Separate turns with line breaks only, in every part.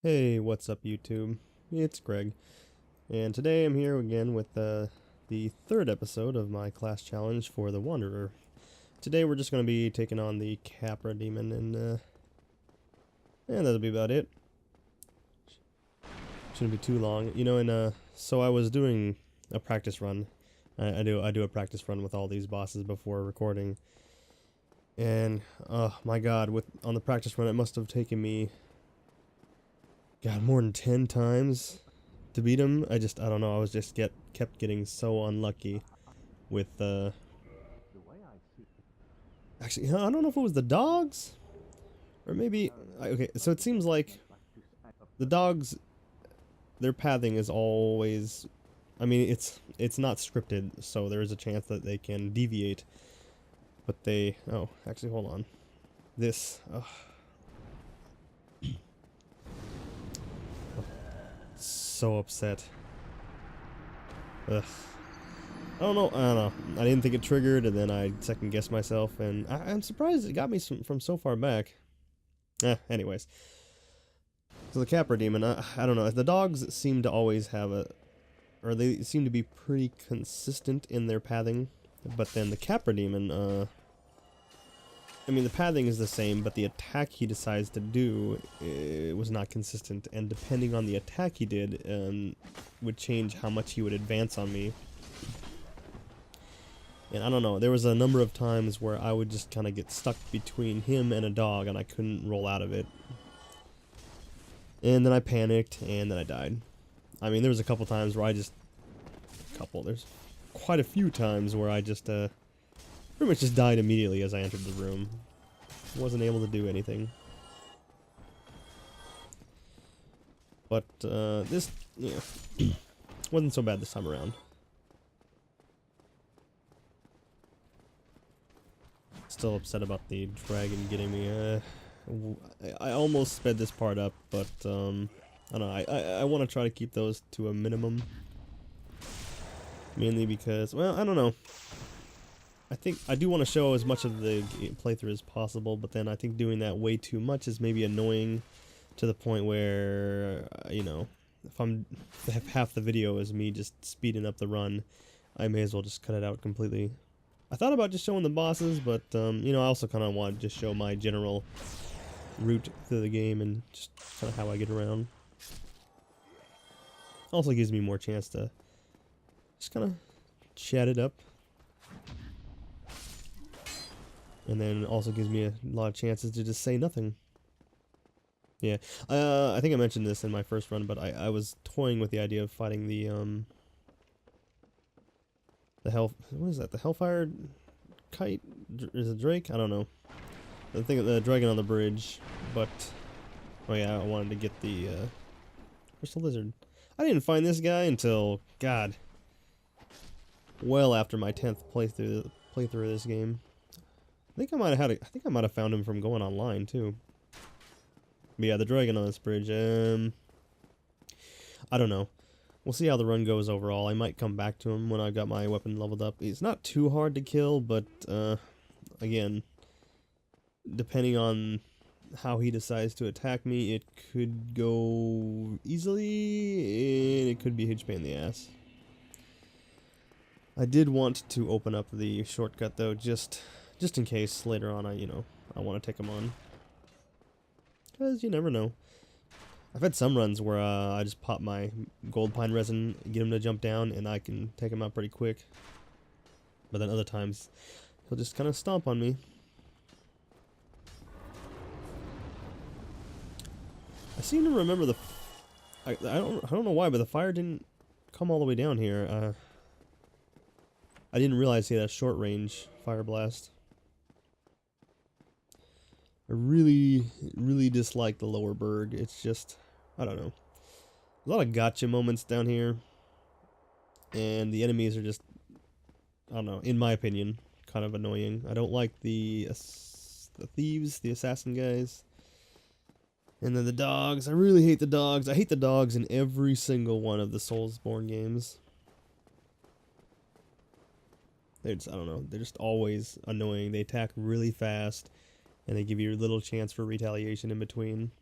Hey, what's up YouTube? It's Greg, and today I'm here again with the third episode of my class challenge for the Wanderer. Today we're just going to be taking on the Capra Demon, and that'll be about it. Shouldn't be too long. You know, and so I was doing a practice run. I do a practice run with all these bosses before recording. And, oh my god, on the practice run it must have taken me more than 10 times to beat him. I don't know, I was just kept getting so unlucky with, actually, I don't know if it was the dogs, or maybe, okay, so it seems like the dogs, their pathing is always, I mean, it's not scripted, so there is a chance that they can deviate, but oh, actually, hold on, so upset. Ugh. I don't know. I didn't think it triggered, and then I second guessed myself, and I'm surprised it got me from so far back. Anyways. So the Capra Demon, I don't know. The dogs seem to always have or they seem to be pretty consistent in their pathing, but then the Capra Demon, I mean, the pathing is the same, but the attack he decides to do was not consistent, and depending on the attack he did, would change how much he would advance on me. And I don't know, there was a number of times where I would just kind of get stuck between him and a dog, and I couldn't roll out of it. And then I panicked, and then I died. I mean, there was a couple times where there's quite a few times where I just, pretty much just died immediately as I entered the room. Wasn't able to do anything. But, this, wasn't so bad this time around. Still upset about the dragon getting me, I almost sped this part up, but, I don't know, I want to try to keep those to a minimum. Mainly because, well, I don't know. I think I do want to show as much of the playthrough as possible, but then I think doing that way too much is maybe annoying to the point where, if half the video is me just speeding up the run, I may as well just cut it out completely. I thought about just showing the bosses, but, I also kind of want to just show my general route through the game and just kind of how I get around. Also gives me more chance to just kind of chat it up. And then also gives me a lot of chances to just say nothing. Yeah, I think I mentioned this in my first run, but I was toying with the idea of fighting the what is that? The Hellfire Kite? Is it Drake? I don't know. The dragon on the bridge, but oh yeah, I wanted to get the Crystal Lizard. I didn't find this guy until well after my 10th playthrough of this game. I think I might have found him from going online too. But yeah, the dragon on this bridge. I don't know. We'll see how the run goes overall. I might come back to him when I've got my weapon leveled up. He's not too hard to kill, but again, depending on how he decides to attack me, it could go easily, and it could be a huge pain in the ass. I did want to open up the shortcut though, just in case later on I want to take him on. Because you never know. I've had some runs where I just pop my gold pine resin, get him to jump down, and I can take him out pretty quick. But then other times, he'll just kind of stomp on me. I seem to remember I don't know why, but the fire didn't come all the way down here. I didn't realize he had a short range fire blast. I really dislike the lower berg. It's just, I don't know. A lot of gotcha moments down here. And the enemies are just, I don't know, in my opinion, kind of annoying. I don't like the thieves, the assassin guys. And then the dogs. I really hate the dogs. I hate the dogs in every single one of the Soulsborne games. I don't know, they're just always annoying. They attack really fast, and they give you a little chance for retaliation in between.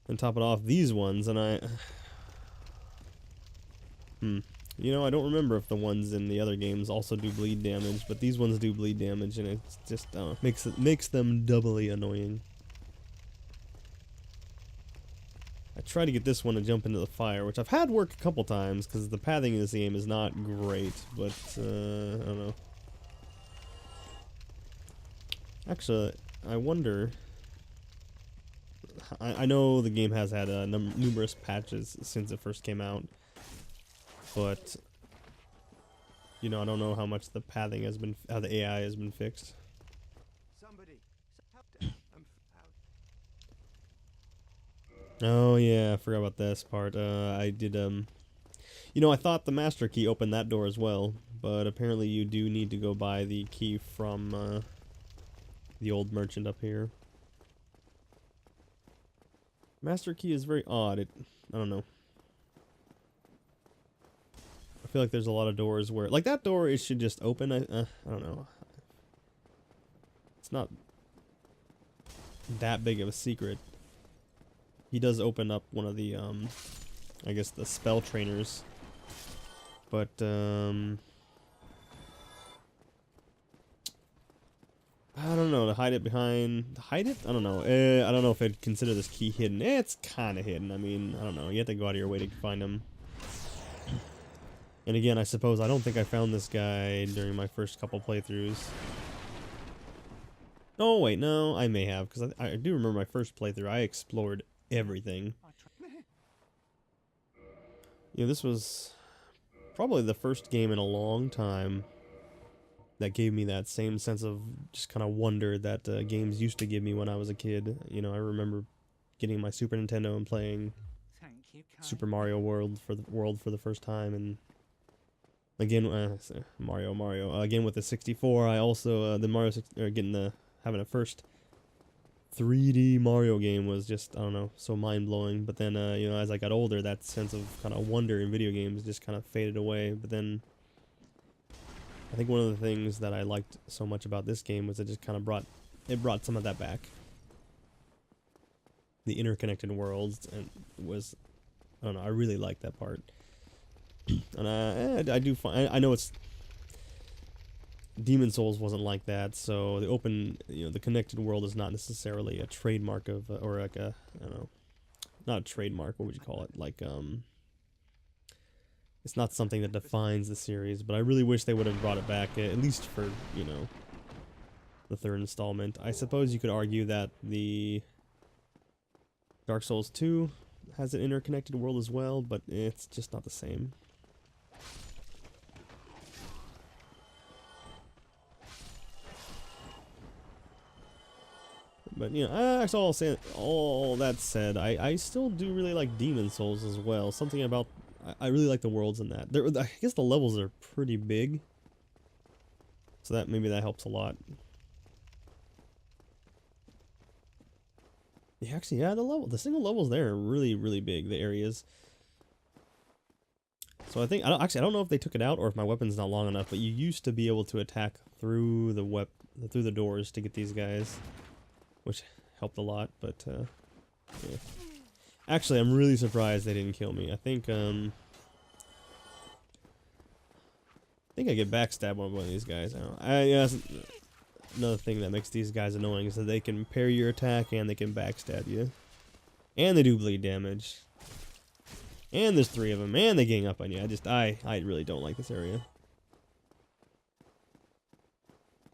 And top it off, these ones, and you know, I don't remember if the ones in the other games also do bleed damage, but these ones do bleed damage, and it's just makes them doubly annoying. I try to get this one to jump into the fire, which I've had work a couple times because the pathing in this game is not great, but I don't know. Actually, I wonder. I know the game has had numerous patches since it first came out, but you know, I don't know how much the pathing has been, how the AI has been fixed. Oh yeah, I forgot about this part. I did you know, I thought the master key opened that door as well, but apparently you do need to go buy the key from the old merchant up here. Master key is very odd. I don't know. I feel like there's a lot of doors where, like that door, it should just open. I don't know. It's not that big of a secret. He does open up one of the, I guess the spell trainers, but I don't know, to hide it behind... Hide it? I don't know. I don't know if I'd consider this key hidden. It's kind of hidden. I mean, I don't know. You have to go out of your way to find him. And again, I suppose I don't think I found this guy during my first couple playthroughs. Oh, wait, no, I may have. Because I do remember my first playthrough. I explored everything. You know, this was probably the first game in a long time that gave me that same sense of just kind of wonder that games used to give me when I was a kid. You know, I remember getting my Super Nintendo and playing Super Mario World for the first time, and again Mario again with the 64. I also having a first 3D Mario game was just, I don't know, so mind blowing. But then you know, as I got older, that sense of kind of wonder in video games just kind of faded away. But then I think one of the things that I liked so much about this game was it just kind of brought some of that back. The interconnected worlds, and was, I don't know, I really like that part. And I do find, I know it's, Demon Souls wasn't like that, so the open, you know, the connected world is not necessarily a trademark of, or like a, I don't know, not a trademark, what would you call it, like, it's not something that defines the series, but I really wish they would have brought it back, at least for, you know, the third installment. I suppose you could argue that the Dark Souls 2 has an interconnected world as well, but it's just not the same. But, you know, all that said, I still do really like Demon Souls as well. Something about, I really like the worlds in that. I guess the levels are pretty big, so that maybe that helps a lot. Yeah, actually, yeah, the single levels there are really, really big. The areas. So I think I don't know if they took it out or if my weapon's not long enough. But you used to be able to attack through the doors to get these guys, which helped a lot. But yeah. Actually, I'm really surprised they didn't kill me. I think I get backstabbed by one of these guys. I don't know. Yeah, another thing that makes these guys annoying is that they can parry your attack and they can backstab you. And they do bleed damage. And there's 3 of them, and they gang up on you. I really don't like this area.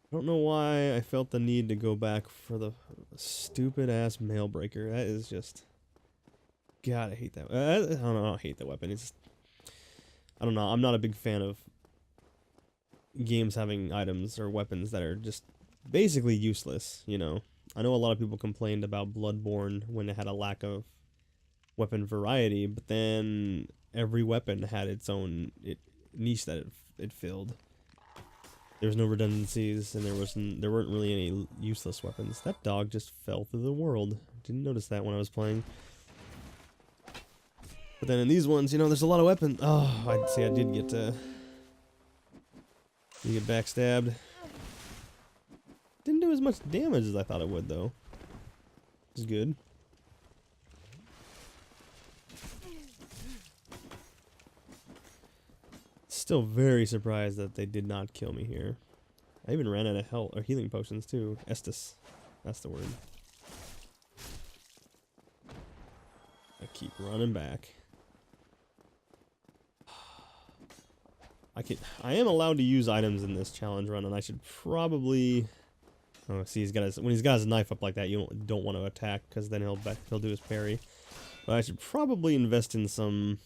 I don't know why I felt the need to go back for the stupid ass mail breaker. That is just, God, I hate that. I don't know, I don't hate the weapon. It's just, I don't know. I'm not a big fan of games having items or weapons that are just basically useless, you know. I know a lot of people complained about Bloodborne when it had a lack of weapon variety, but then every weapon had its own niche that it filled. There was no redundancies, and there weren't really any useless weapons. That dog just fell through the world. Didn't notice that when I was playing. But then in these ones, you know, there's a lot of weapons. Oh, I did get backstabbed. Didn't do as much damage as I thought it would, though. It's good. still very surprised that they did not kill me here. I even ran out of health or healing potions too. Estus. That's the word. I keep running back. I am allowed to use items in this challenge run, and I should probably. Oh, see, when he's got his knife up like that, you don't want to attack because then he'll do his parry. But I should probably invest in some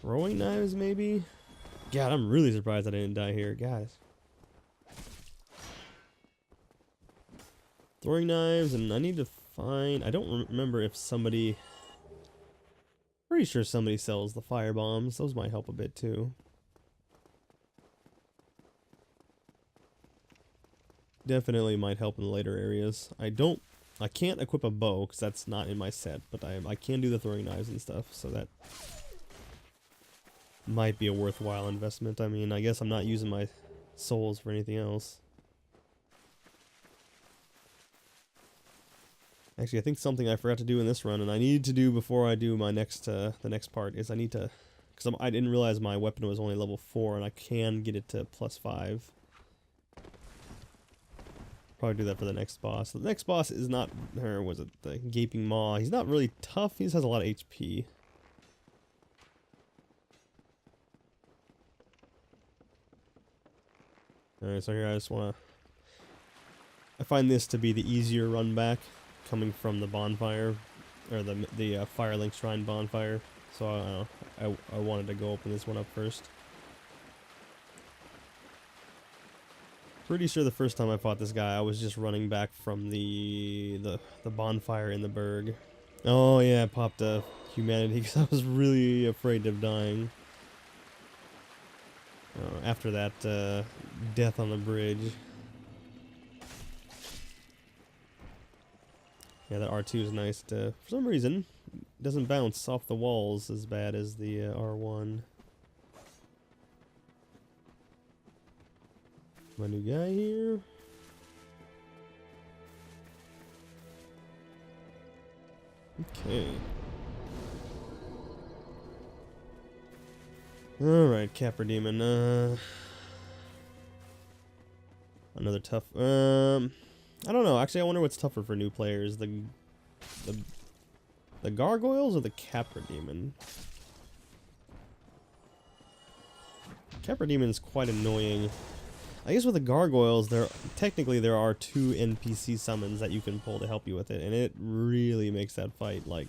throwing knives, maybe. God, I'm really surprised I didn't die here, guys. Throwing knives, and I need to find. I don't remember if somebody. Pretty sure somebody sells the fire bombs. Those might help a bit too. Definitely might help in the later areas. I can't equip a bow because that's not in my set, but I can do the throwing knives and stuff, so that might be a worthwhile investment. I mean, I guess I'm not using my souls for anything else. Actually, I think something I forgot to do in this run, and I need to do before I do my next the next part, is I need to, because I didn't realize my weapon was only level 4, and I can get it to +5. Probably do that for the next boss. The next boss is not, or was it the Gaping Maw? He's not really tough. He just has a lot of HP. Alright, so here I just want to. I find this to be the easier run back, coming from the bonfire, or the Firelink Shrine bonfire. So I wanted to go open this one up first. Pretty sure the first time I fought this guy, I was just running back from the bonfire in the Berg. Oh yeah, I popped a humanity because I was really afraid of dying. After that death on the bridge. Yeah, that R2 is nice. For some reason, it doesn't bounce off the walls as bad as the R1. My new guy here. Okay. Alright, Capra Demon. Another tough. I don't know. Actually, I wonder what's tougher for new players: the gargoyles or the Capra Demon. Capra Demon is quite annoying. I guess with the gargoyles, technically there are 2 NPC summons that you can pull to help you with it, and it really makes that fight like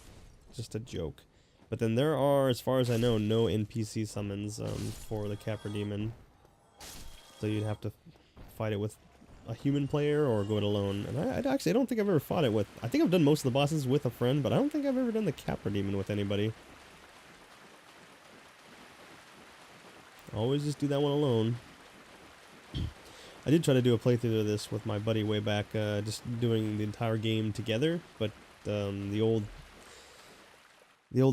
just a joke. But then there are, as far as I know, no NPC summons for the Capra Demon, so you'd have to fight it with a human player or go it alone. And I don't think I've ever fought it with. I think I've done most of the bosses with a friend, but I don't think I've ever done the Capra Demon with anybody. Always just do that one alone. I did try to do a playthrough of this with my buddy way back, just doing the entire game together, but the old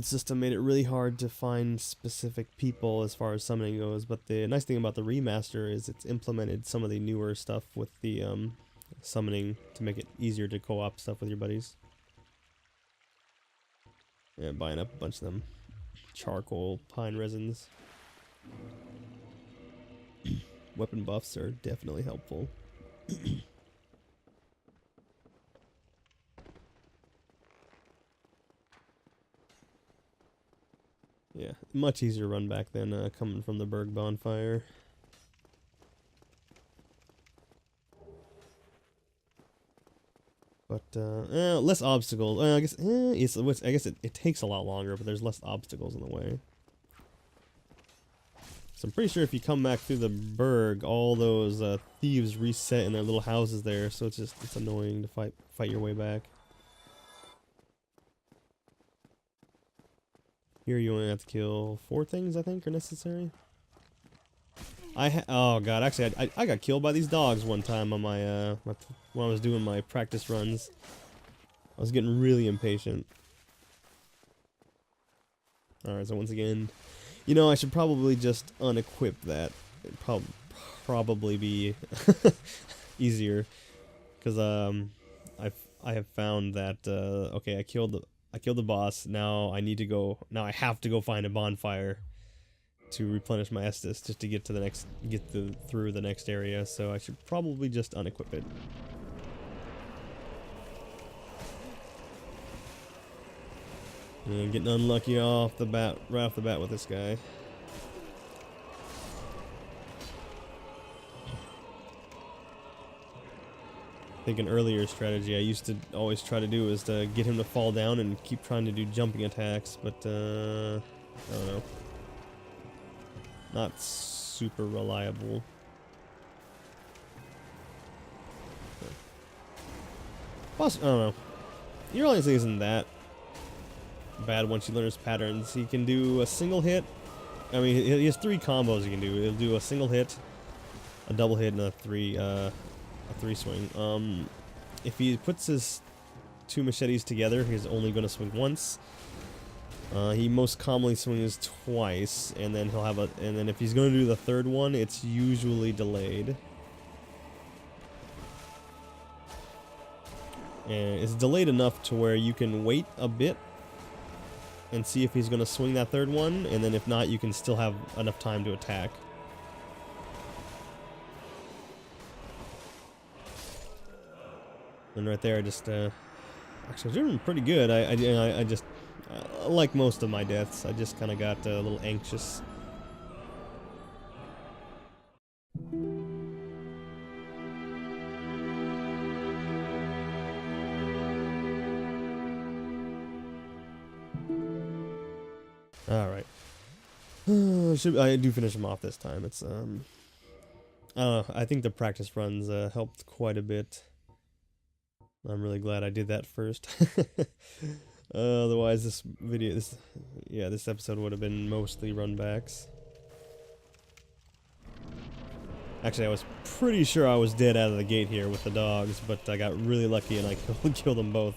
system made it really hard to find specific people as far as summoning goes. But the nice thing about the remaster is it's implemented some of the newer stuff with the summoning to make it easier to co-op stuff with your buddies. Yeah, buying up a bunch of them charcoal pine resins. Weapon buffs are definitely helpful. Yeah, much easier run back than coming from the Berg bonfire. But less obstacles. I guess it takes a lot longer, but there's less obstacles in the way. So I'm pretty sure if you come back through the Berg, all those thieves reset in their little houses there, so it's annoying to fight your way back. Here you only have to kill 4 things, I think, are necessary. Oh god, actually I got killed by these dogs one time on my when I was doing my practice runs. I was getting really impatient. Alright, so once again, you know, I should probably just unequip that. It'd probably be easier, because I have found that okay, I killed the boss. Now I have to go find a bonfire. to replenish my Estus just to get to the next, through the next area. So I should probably just unequip it. And getting unlucky off the bat, right off the bat with this guy. I think an earlier strategy I used to always try to do is to get him to fall down and keep trying to do jumping attacks, but I don't know. Not super reliable. Plus, I don't know. Your Alliance isn't that bad once you learn his patterns. He can do a single hit. I mean, he has 3 combos he can do. He'll do a single hit, a double hit, and a three swing. If he puts his 2 machetes together, he's only going to swing once. He most commonly swings twice, and then he'll have a. And then if he's going to do the 3rd one, it's usually delayed. And it's delayed enough to where you can wait a bit and see if he's going to swing that 3rd one, and then if not, you can still have enough time to attack. And right there, I just actually doing pretty good. I just like most of my deaths, I just kind of got a little anxious. All right. I do finish him off this time. It's I don't know. I think the practice runs helped quite a bit. I'm really glad I did that first. Otherwise, this episode would have been mostly runbacks. Actually, I was pretty sure I was dead out of the gate here with the dogs, but I got really lucky and I killed them both.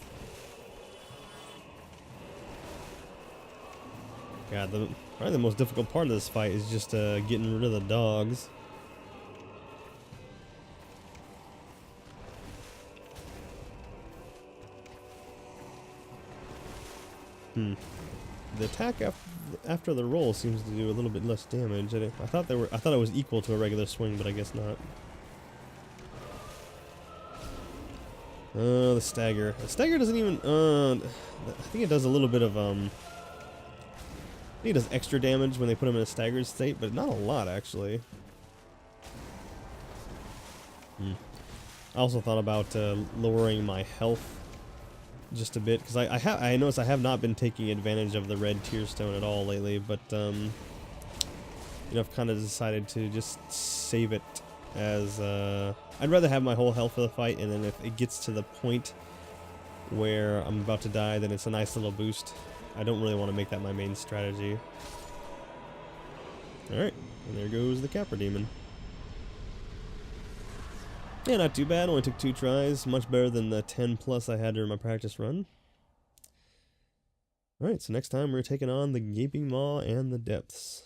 God, probably the most difficult part of this fight is just getting rid of the dogs. The attack after the roll seems to do a little bit less damage. I thought it was equal to a regular swing, but I guess not. The stagger. The stagger doesn't even. I think it does a little bit of I think it does extra damage when they put him in a staggered state, but not a lot actually. I also thought about lowering my health just a bit, because I noticed I have not been taking advantage of the red tear stone at all lately, but you know, I've kind of decided to just save it as I'd rather have my whole health for the fight, and then if it gets to the point where I'm about to die, then it's a nice little boost. I don't really want to make that my main strategy. Alright, and there goes the Capra Demon. Yeah, not too bad. Only took 2 tries. Much better than the 10 plus I had during my practice run. Alright, so next time we're taking on the Gaping Maw and the Depths.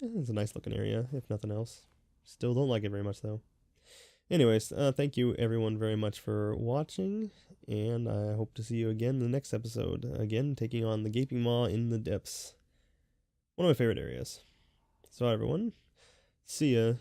It's a nice looking area, if nothing else. Still don't like it very much, though. Anyways, thank you everyone very much for watching, and I hope to see you again in the next episode. Again, taking on the Gaping Maw in the Depths. One of my favorite areas. So everyone, see ya.